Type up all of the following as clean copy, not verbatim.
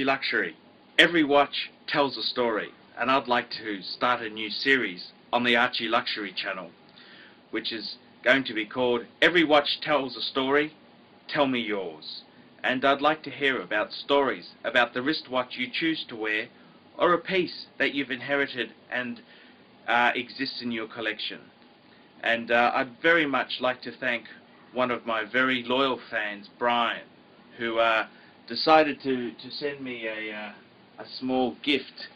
Luxury. Every watch tells a story, and I'd like to start a new series on the Archie Luxury channel, which is going to be called Every Watch Tells a Story, Tell Me Yours. And I'd like to hear about stories about the wristwatch you choose to wear, or a piece that you've inherited and exists in your collection. And I'd very much like to thank one of my very loyal fans, Brian, who decided to send me a small gift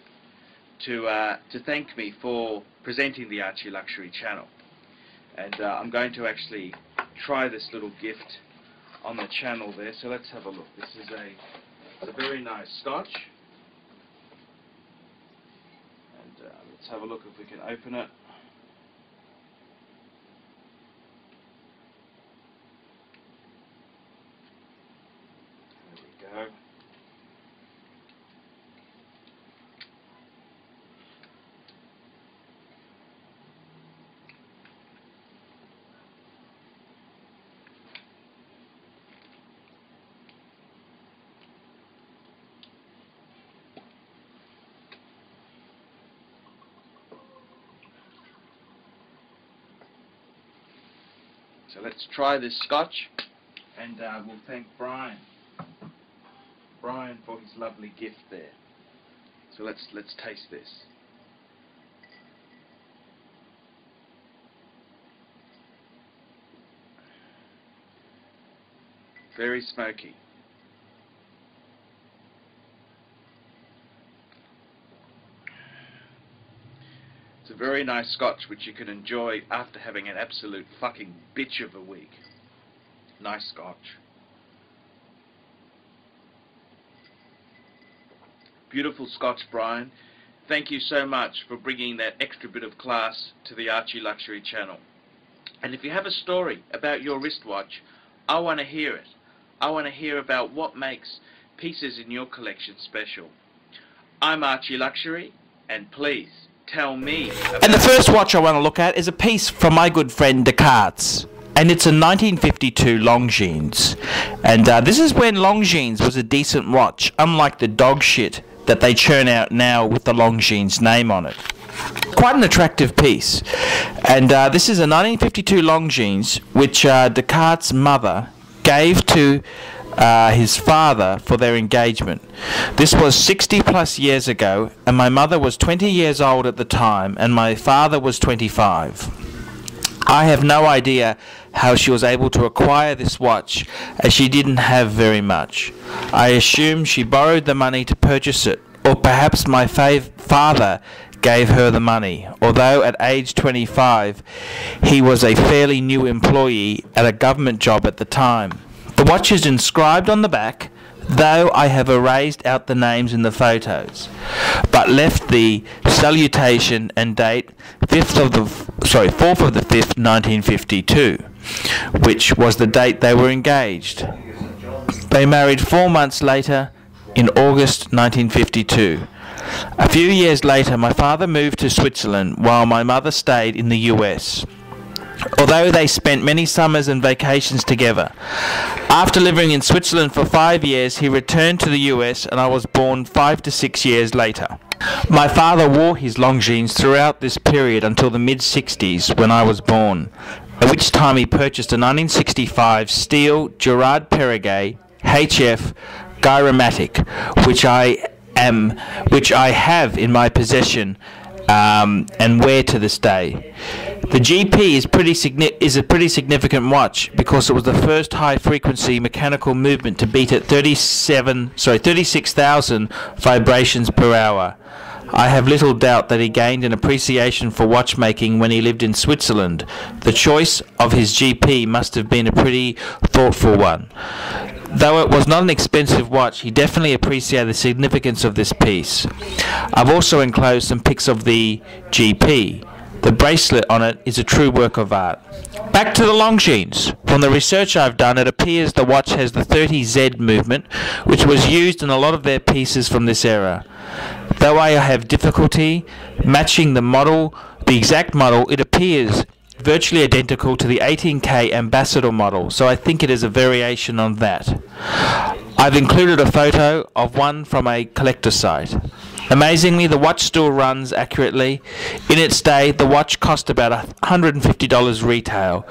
to thank me for presenting the Archie Luxury channel. And I'm going to actually try this little gift on the channel there, so let's have a look. This is a very nice scotch, and let's have a look if we can open it. There we go. So let's try this scotch, and we'll thank Brian for his lovely gift there. So let's taste this. Very smoky. It's a very nice scotch which you can enjoy after having an absolute fucking bitch of a week. Nice scotch. Beautiful scotch, Brian. Thank you so much for bringing that extra bit of class to the Archie Luxury channel. And if you have a story about your wristwatch, I want to hear it. I want to hear about what makes pieces in your collection special. I'm Archie Luxury, and please tell me. And the first watch I want to look at is a piece from my good friend Descartes, and it's a 1952 Longines. And this is when Longines was a decent watch, unlike the dog shit that they churn out now with the Longines name on it. Quite an attractive piece. And this is a 1952 Longines which Descartes' mother gave to his father for their engagement. This was 60 plus years ago, and my mother was 20 years old at the time, and my father was 25. I have no idea how she was able to acquire this watch, as she didn't have very much. I assume she borrowed the money to purchase it, or perhaps my father gave her the money, although at age 25 he was a fairly new employee at a government job at the time. The watch is inscribed on the back, though I have erased out the names in the photos, but left the salutation and date 4th of the 5th, 1952, which was the date they were engaged. They married 4 months later, in August 1952. A few years later, my father moved to Switzerland while my mother stayed in the US, although they spent many summers and vacations together. After living in Switzerland for 5 years, he returned to the US, and I was born 5 to 6 years later. My father wore his Longines throughout this period until the mid-60s, when I was born, at which time he purchased a 1965 steel Gerard Perregay HF Gyromatic, which I have in my possession and wear to this day. The GP is a pretty significant watch because it was the first high-frequency mechanical movement to beat at 36,000 vibrations per hour. I have little doubt that he gained an appreciation for watchmaking when he lived in Switzerland. The choice of his GP must have been a pretty thoughtful one. Though it was not an expensive watch, he definitely appreciated the significance of this piece. I've also enclosed some pics of the GP. The bracelet on it is a true work of art. Back to the Longines. From the research I've done, it appears the watch has the 30Z movement, which was used in a lot of their pieces from this era. Though I have difficulty matching the exact model, it appears virtually identical to the 18K Ambassador model, so I think it is a variation on that. I've included a photo of one from a collector site. Amazingly, the watch still runs accurately. In its day, the watch cost about $150 retail,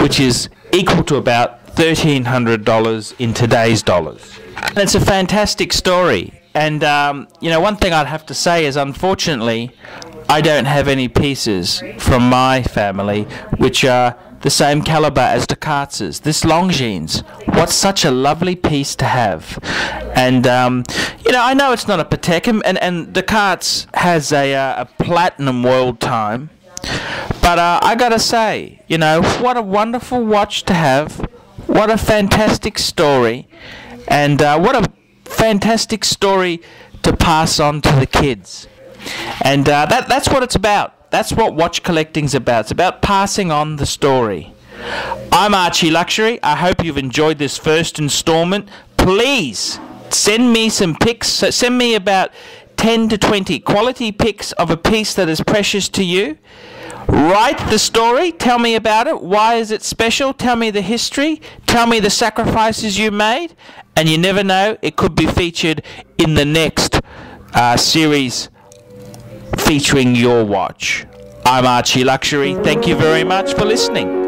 which is equal to about $1,300 in today's dollars. And it's a fantastic story. And, one thing I'd have to say is, unfortunately, I don't have any pieces from my family which are the same caliber as Descartes'. This Longines, what's such a lovely piece to have. And, I know it's not a Patek, and Descartes has a platinum world time. But I gotta say, what a wonderful watch to have. What a fantastic story. And what a fantastic story to pass on to the kids. And that's what it's about. That's what watch collecting's about. It's about passing on the story. I'm Archie Luxury. I hope you've enjoyed this first installment. Please send me some pics. Send me about 10 to 20 quality pics of a piece that is precious to you. Write the story. Tell me about it. Why is it special? Tell me the history. Tell me the sacrifices you made. And you never know, it could be featured in the next series featuring your watch. I'm Archie Luxury. Thank you very much for listening.